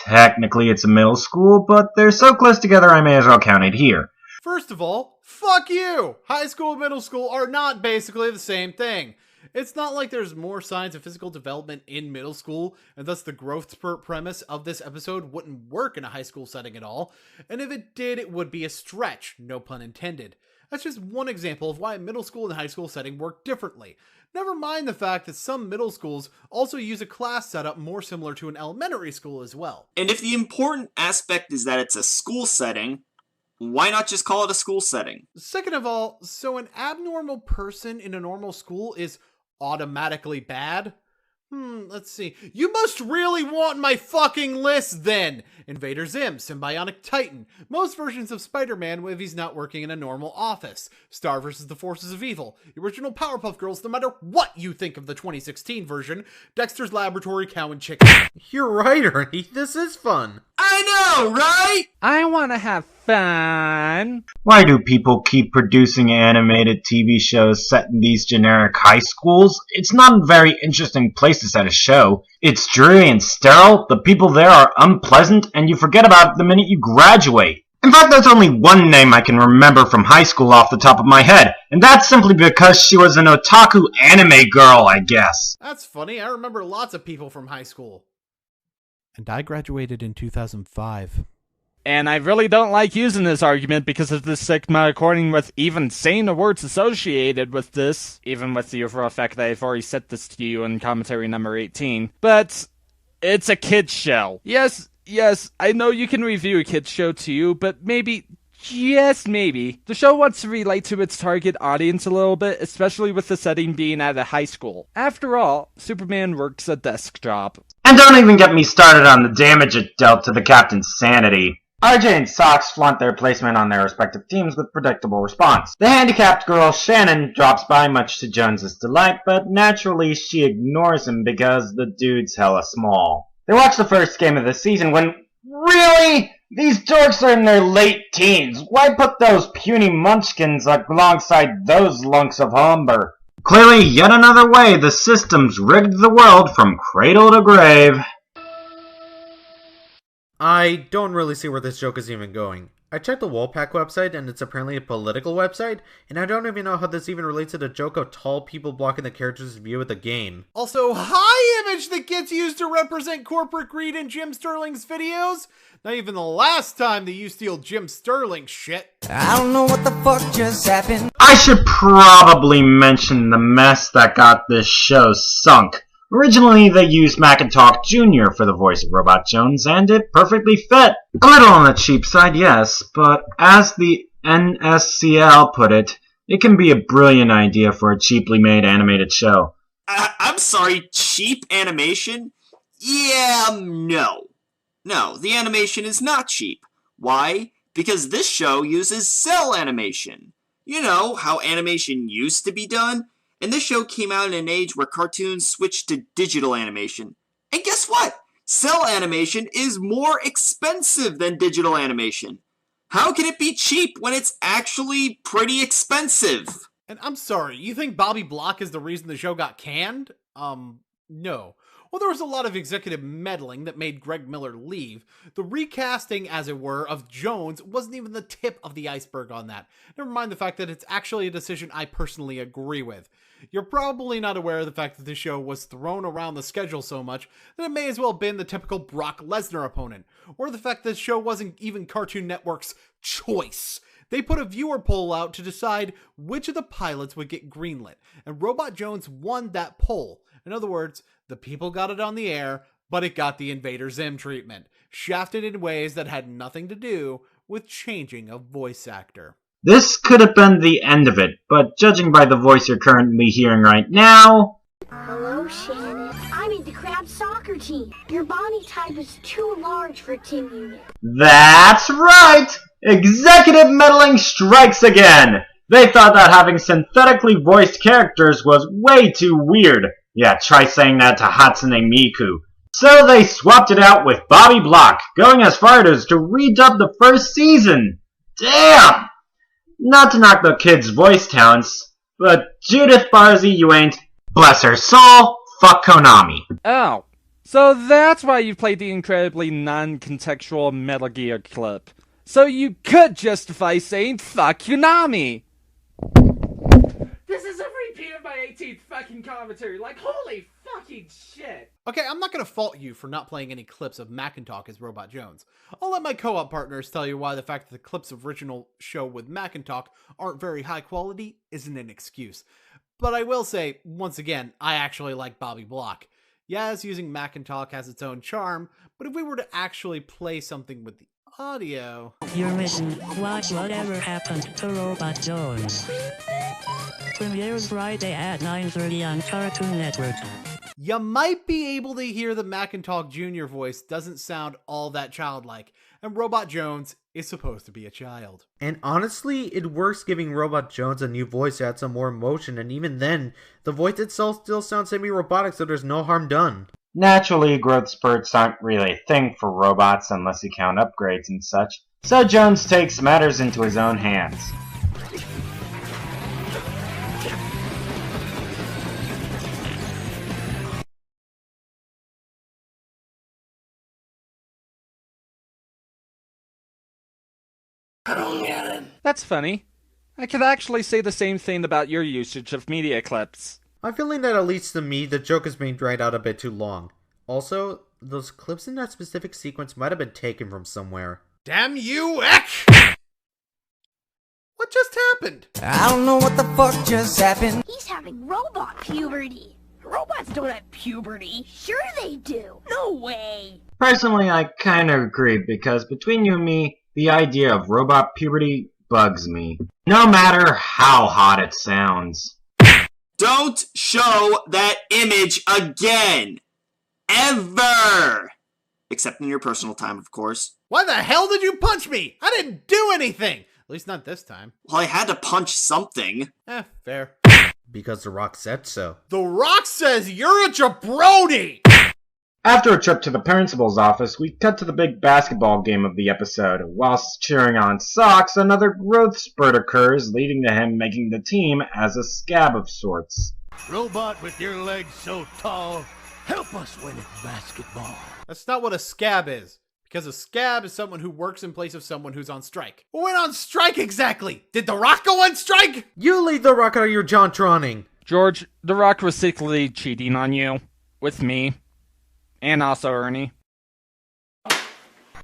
Technically it's a middle school, but they're so close together I may as well count it here. First of all, fuck you! High school and middle school are not basically the same thing. It's not like there's more signs of physical development in middle school, and thus the growth spurt premise of this episode wouldn't work in a high school setting at all, and if it did, it would be a stretch, no pun intended. That's just one example of why a middle school and high school setting work differently. Never mind the fact that some middle schools also use a class setup more similar to an elementary school as well. And if the important aspect is that it's a school setting, why not just call it a school setting? Second of all, so an abnormal person in a normal school is automatically bad? Let's see. You must really want my fucking list then! Invader Zim, Symbionic Titan, most versions of Spider-Man if he's not working in a normal office, Star vs. the Forces of Evil, the original Powerpuff Girls no matter what you think of the 2016 version, Dexter's Laboratory, Cow and Chicken. You're right, Ernie. This is fun. I know, right? I wanna have fun. Why do people keep producing animated TV shows set in these generic high schools? It's not a very interesting place to set a show. It's dreary and sterile, the people there are unpleasant, and you forget about it the minute you graduate. In fact, there's only one name I can remember from high school off the top of my head, and that's simply because she was an otaku anime girl, I guess. That's funny, I remember lots of people from high school. And I graduated in 2005. And I really don't like using this argument because of the stigma according with even saying the words associated with this, even with the overall fact that I've already said this to you in commentary number 18. But it's a kid's show. Yes, I know you can review a kid's show too, but maybe, just maybe, the show wants to relate to its target audience a little bit, especially with the setting being at a high school. After all, Superman works a desk job. And don't even get me started on the damage it dealt to the captain's sanity. RJ and Sox flaunt their placement on their respective teams with predictable response. The handicapped girl Shannon drops by much to Jones's delight, but naturally she ignores him because the dude's hella small. They watch the first game of the season when, really? These dorks are in their late teens. Why put those puny munchkins alongside those lunks of lumber? Clearly, yet another way the system's rigged the world from cradle to grave. I don't really see where this joke is even going. I checked the Wolfpack website and it's apparently a political website, and I don't even know how this even relates to the joke of tall people blocking the character's view of the game. Also, high image that gets used to represent corporate greed in Jim Sterling's videos? Not even the last time that you steal Jim Sterling shit. I don't know what the fuck just happened. I should probably mention the mess that got this show sunk. Originally, they used Macintalk Jr. for the voice of Robot Jones, and it perfectly fit. A little on the cheap side, yes, but as the NSCL put it, it can be a brilliant idea for a cheaply made animated show. I'm sorry, cheap animation? Yeah, no. No, the animation is not cheap. Why? Because this show uses cell animation. You know, how animation used to be done? And this show came out in an age where cartoons switched to digital animation. And guess what? Cell animation is more expensive than digital animation. How can it be cheap when it's actually pretty expensive? And I'm sorry, you think Bobby Block is the reason the show got canned? No. Well, there was a lot of executive meddling that made Greg Miller leave. The recasting, as it were, of Jones wasn't even the tip of the iceberg on that. Never mind the fact that it's actually a decision I personally agree with. You're probably not aware of the fact that the show was thrown around the schedule so much that it may as well have been the typical Brock Lesnar opponent, or the fact that the show wasn't even Cartoon Network's choice. They put a viewer poll out to decide which of the pilots would get greenlit, and Robot Jones won that poll. In other words, the people got it on the air, but it got the Invader Zim treatment, shafted in ways that had nothing to do with changing a voice actor. This could have been the end of it, but judging by the voice you're currently hearing right now... Hello, Shannon. I made the Crab soccer team. Your body type is too large for Team Unit. That's right! Executive meddling strikes again! They thought that having synthetically voiced characters was way too weird. Yeah, try saying that to Hatsune Miku. So they swapped it out with Bobby Block, going as far as to redub the first season. Damn! Not to knock the kid's voice talents, but Judith Barzi, you ain't. Bless her soul, fuck Konami. Oh, so that's why you played the incredibly non-contextual Metal Gear clip. So you could justify saying fuck Konami. This is a repeat of my 18th fucking commentary, like holy fucking shit. Okay, I'm not gonna fault you for not playing any clips of Macintalk as Robot Jones. I'll let my co-op partners tell you why the fact that the clips of original show with Macintalk aren't very high quality isn't an excuse. But I will say, once again, I actually like Bobby Block. Yes, using Macintalk has its own charm, but if we were to actually play something with the audio... Your mission, watch Whatever Happened to Robot Jones. Premieres Friday at 9:30 on Cartoon Network. You might be able to hear the Macintalk Jr. voice doesn't sound all that childlike, and Robot Jones is supposed to be a child. And honestly, it works giving Robot Jones a new voice to add some more emotion, and even then, the voice itself still sounds semi-robotic, so there's no harm done. Naturally, growth spurts aren't really a thing for robots unless you count upgrades and such, so Jones takes matters into his own hands. I don't get it. That's funny. I could actually say the same thing about your usage of media clips. I'm feeling that at least to me, the joke is being dragged out a bit too long. Also, those clips in that specific sequence might have been taken from somewhere. Damn you, Eck! What just happened? I don't know what the fuck just happened. He's having robot puberty. Robots don't have puberty. Sure they do. No way. Personally, I kinda agree, because between you and me, the idea of robot puberty bugs me. No matter how hot it sounds. Don't show that image again! Ever! Except in your personal time, of course. Why the hell did you punch me? I didn't do anything! At least not this time. Well, I had to punch something. Fair. Because The Rock said so. The Rock says you're a jabroni! After a trip to the principal's office, we cut to the big basketball game of the episode. Whilst cheering on Socks, another growth spurt occurs, leading to him making the team as a scab of sorts. Robot with your legs so tall, help us win at basketball. That's not what a scab is. Because a scab is someone who works in place of someone who's on strike. Who went on strike exactly? Did The Rock go on strike? You leave The Rock out of your Jontronning. George, The Rock was secretly cheating on you. With me. And also Ernie. God,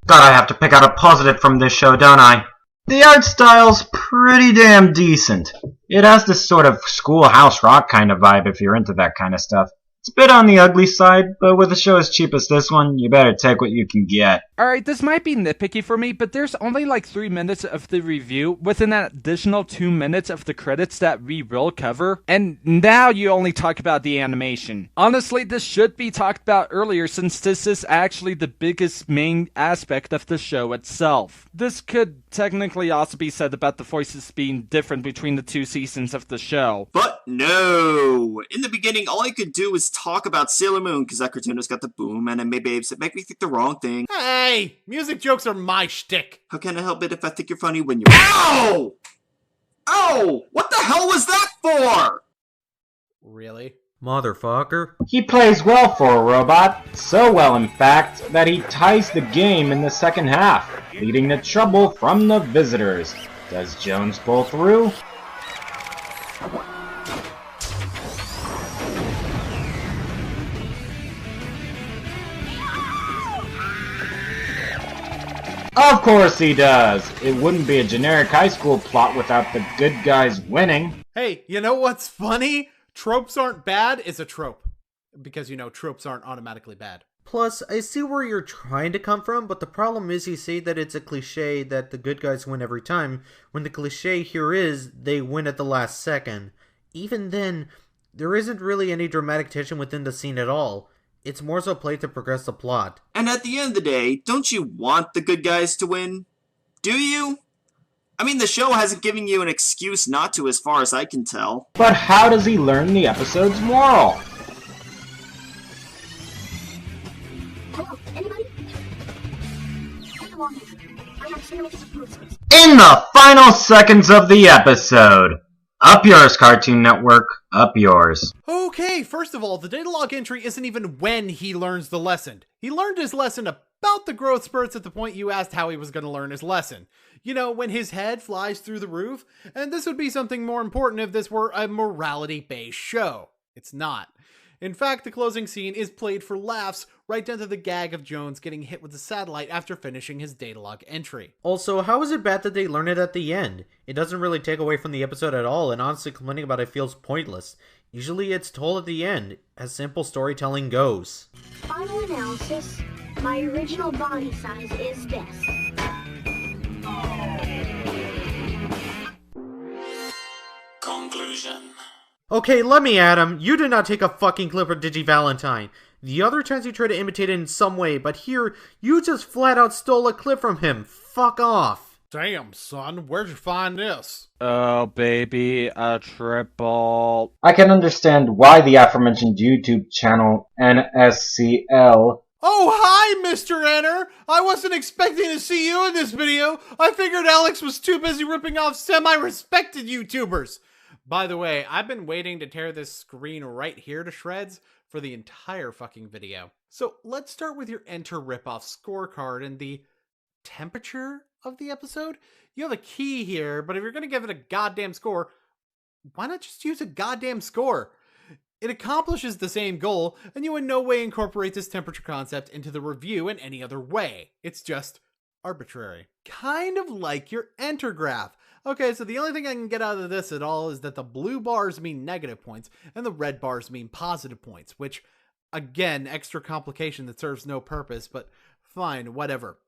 I have to pick out a positive from this show, don't I? The art style's pretty damn decent. It has this sort of schoolhouse rock kind of vibe if you're into that kind of stuff. It's a bit on the ugly side, but with a show as cheap as this one, you better take what you can get. Alright, this might be nitpicky for me, but there's only like 3 minutes of the review with an additional 2 minutes of the credits that we will cover, and now you only talk about the animation. Honestly, this should be talked about earlier since this is actually the biggest main aspect of the show itself. This could technically also be said about the voices being different between the 2 seasons of the show. But no! In the beginning, all I could do was talk about Sailor Moon, because that cartoon has got the boom anime babes that make me think the wrong thing. Hey! Music jokes are my shtick! How can I help it if I think you're funny when you— OW! Oh! What the hell was that for? Really? Motherfucker. He plays well for a robot, so well in fact, that he ties the game in the second half, leading to trouble from the visitors. Does Jones pull through? Of course he does! It wouldn't be a generic high school plot without the good guys winning. Hey, you know what's funny? Tropes aren't bad is a trope. Because, tropes aren't automatically bad. Plus, I see where you're trying to come from, but the problem is you say that it's a cliche that the good guys win every time, when the cliche here is they win at the last second. Even then, there isn't really any dramatic tension within the scene at all. It's more so played to progress the plot. And at the end of the day, don't you want the good guys to win? Do you? I mean, the show hasn't given you an excuse not to as far as I can tell. But how does he learn the episode's moral? Hello, anybody? Anyone? I have sandwiches of groceries. In the final seconds of the episode. Up yours, Cartoon Network. Up yours. Okay, first of all, the data log entry isn't even when he learns the lesson. He learned his lesson about the growth spurts at the point you asked how he was going to learn his lesson. When his head flies through the roof, and this would be something more important if this were a morality-based show. It's not. In fact, the closing scene is played for laughs, right down to the gag of Jones getting hit with a satellite after finishing his datalog entry. Also, how is it bad that they learn it at the end? It doesn't really take away from the episode at all, and honestly complaining about it feels pointless. Usually it's told at the end, as simple storytelling goes. Final analysis, my original body size is best. Conclusion. Okay, let me at him. You did not take a fucking clip of Digi Valentine. The other times you tried to imitate it in some way, but here, you just flat out stole a clip from him. Fuck off. Damn, son, where'd you find this? Oh, baby, a triple. I can understand why the aforementioned YouTube channel NSCL. Oh, hi, Mr. Enter! I wasn't expecting to see you in this video. I figured Alex was too busy ripping off semi-respected YouTubers. By the way, I've been waiting to tear this screen right here to shreds for the entire fucking video. So let's start with your Enter ripoff scorecard and the temperature of the episode. You have a key here, but if you're going to give it a goddamn score, why not just use a goddamn score? It accomplishes the same goal, and you in no way incorporate this temperature concept into the review in any other way. It's just arbitrary. Kind of like your Enter graph. Okay, so the only thing I can get out of this at all is that the blue bars mean negative points, and the red bars mean positive points, which, again, extra complication that serves no purpose, but fine, whatever.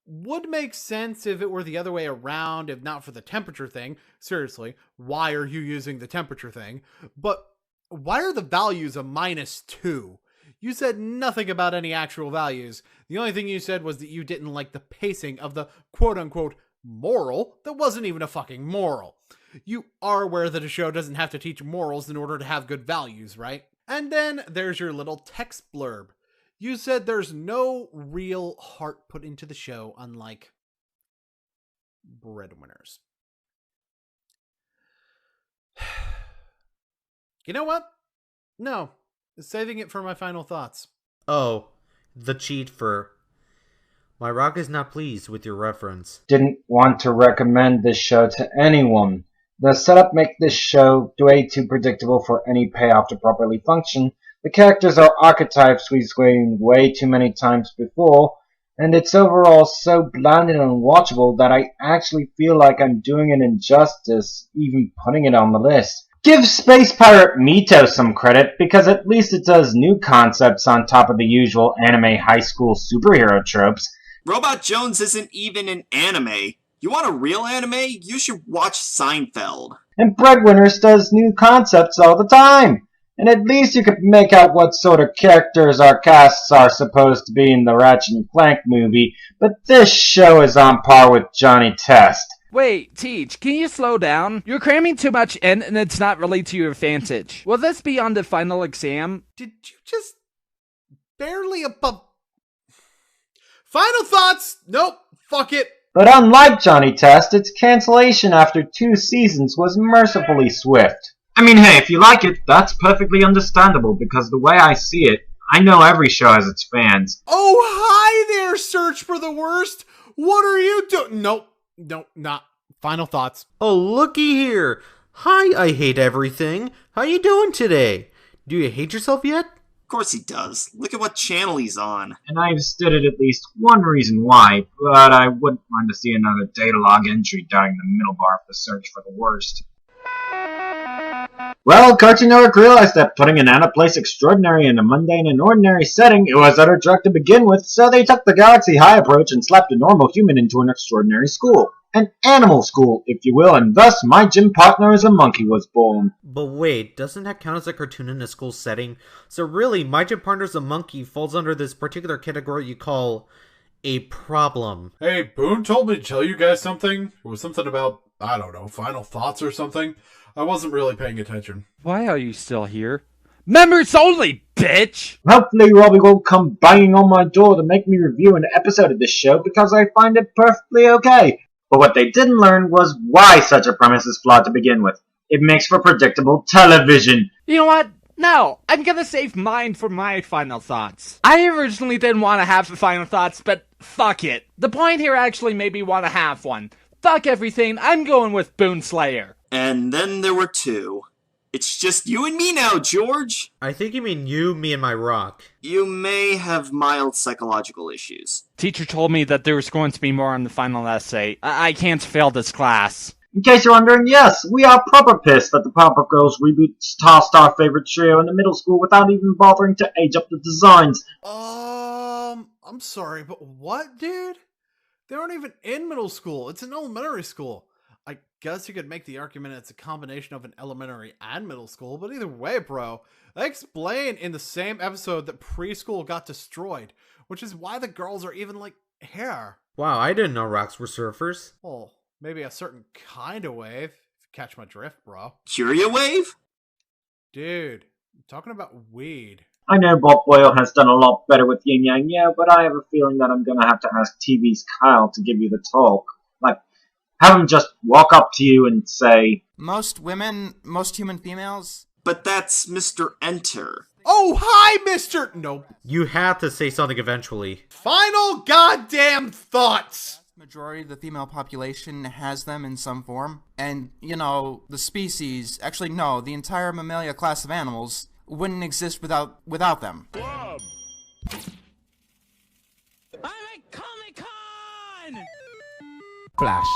Would make sense if it were the other way around, if not for the temperature thing. Seriously, why are you using the temperature thing? But why are the values a -2? You said nothing about any actual values. The only thing you said was that you didn't like the pacing of the quote-unquote moral that wasn't even a fucking moral. You are aware that a show doesn't have to teach morals in order to have good values, right? And then there's your little text blurb. You said there's no real heart put into the show, unlike Breadwinners. You know what? No. Saving it for my final thoughts. Oh, the cheat for... My rock is not pleased with your reference. Didn't want to recommend this show to anyone. The setup makes this show way too predictable for any payoff to properly function. The characters are archetypes we've seen way too many times before, and it's overall so bland and unwatchable that I actually feel like I'm doing an injustice even putting it on the list. Give Space Pirate Mito some credit, because at least it does new concepts on top of the usual anime high school superhero tropes. Robot Jones isn't even an anime. You want a real anime? You should watch Seinfeld. And Breadwinners does new concepts all the time. And at least you could make out what sort of characters our casts are supposed to be in the Ratchet and Clank movie, but this show is on par with Johnny Test. Wait, Teach, can you slow down? You're cramming too much in and it's not really to your advantage. Will this be on the final exam? Did you just barely above... Final thoughts? Nope. Fuck it. But unlike Johnny Test, its cancellation after 2 seasons was mercifully swift. I mean, hey, if you like it, that's perfectly understandable, because the way I see it, I know every show has its fans. Oh, hi there, Search for the Worst. What are you doing? Nope, not. Final thoughts. Oh, looky here. Hi, I hate everything. How you doing today? Do you hate yourself yet? Of course he does. Look at what channel he's on. And I've stated at least one reason why, but I wouldn't mind to see another data log entry during the middle bar of the Search for the Worst. Well, Cartoon Network realized that putting an out-of-place extraordinary in a mundane and ordinary setting, it was utter truck to begin with, so they took the Galaxy High approach and slapped a normal human into an extraordinary school. An animal school, if you will, and thus my gym partner as a monkey was born. But wait, doesn't that count as a cartoon in a school setting? So really, my gym partner as a monkey falls under this particular category you call a problem. Hey, Boone told me to tell you guys something. It was something about, I don't know, final thoughts or something. I wasn't really paying attention. Why are you still here? Members only, bitch! Hopefully Robbie will come banging on my door to make me review an episode of this show, because I find it perfectly okay. But what they didn't learn was why such a premise is flawed to begin with. It makes for predictable television. You know what? No, I'm gonna save mine for my final thoughts. I originally didn't want to have final thoughts, but fuck it. The point here actually made me want to have one. Fuck everything, I'm going with BoonSlayer. And then there were 2. It's just you and me now, George. I think you mean you, me, and my rock. You may have mild psychological issues. Teacher told me that there was going to be more on the final essay. I can't fail this class. In case you're wondering, yes, we are proper pissed that the Powerpuff Girls reboot our favorite trio in the middle school without even bothering to age up the designs. I'm sorry, but what, dude? They aren't even in middle school. It's an elementary school. I guess you could make the argument it's a combination of an elementary and middle school, but either way, bro, they explain in the same episode that preschool got destroyed, which is why the girls are even, like, hair. Wow, I didn't know rocks were surfers. Well, maybe a certain kind of wave, if you catch my drift, bro. Curia wave? Dude, I'm talking about weed. I know Bob Boyle has done a lot better with Yin Yang Yo, but I have a feeling that I'm gonna have to ask TV's Kyle to give you the talk. Like, have him just walk up to you and say, Most women, most human females? But that's Mr. Enter. Oh, hi, Mr. Nope. You had to say something eventually. Final goddamn thoughts! The majority of the female population has them in some form. And, you know, the species, actually no, the entire mammalia class of animals wouldn't exist without them. I'm at Comic-Con! Flash.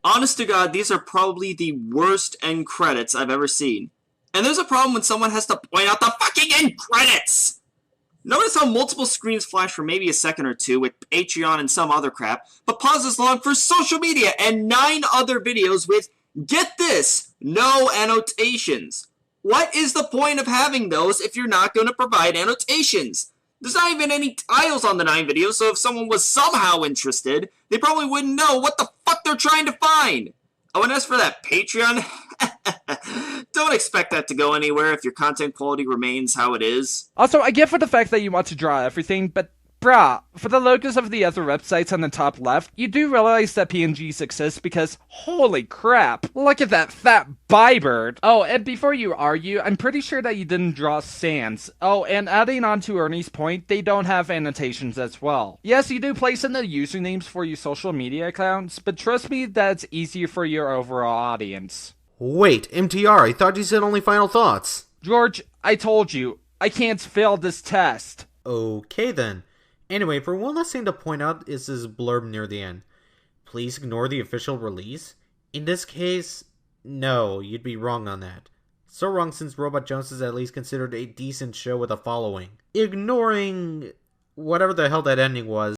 Honest to God, these are probably the worst end credits I've ever seen. And there's a problem when someone has to point out the fucking end credits! Notice how multiple screens flash for maybe a second or two with Patreon and some other crap, but pauses long for social media and 9 other videos with, get this, no annotations. What is the point of having those if you're not going to provide annotations? There's not even any titles on the 9 videos, so if someone was somehow interested, they probably wouldn't know what the fuck they're trying to find. Oh, and as for that Patreon, don't expect that to go anywhere if your content quality remains how it is. Also, I get for the fact that you want to draw everything, but bruh, for the logos of the other websites on the top left, you do realize that PNGs exist because, holy crap, look at that fat bybird. Oh, and before you argue, I'm pretty sure that you didn't draw sans. Oh, and adding on to Ernie's point, they don't have annotations as well. Yes, you do place in the usernames for your social media accounts, but trust me, that's easier for your overall audience. Wait, MTR, I thought you said only final thoughts. George, I told you, I can't fail this test. Okay then. Anyway, for one last thing to point out is this blurb near the end. Please ignore the official release. In this case, No, you'd be wrong on that. So wrong since Robot Jones is at least considered a decent show with a following. Ignoring whatever the hell that ending was.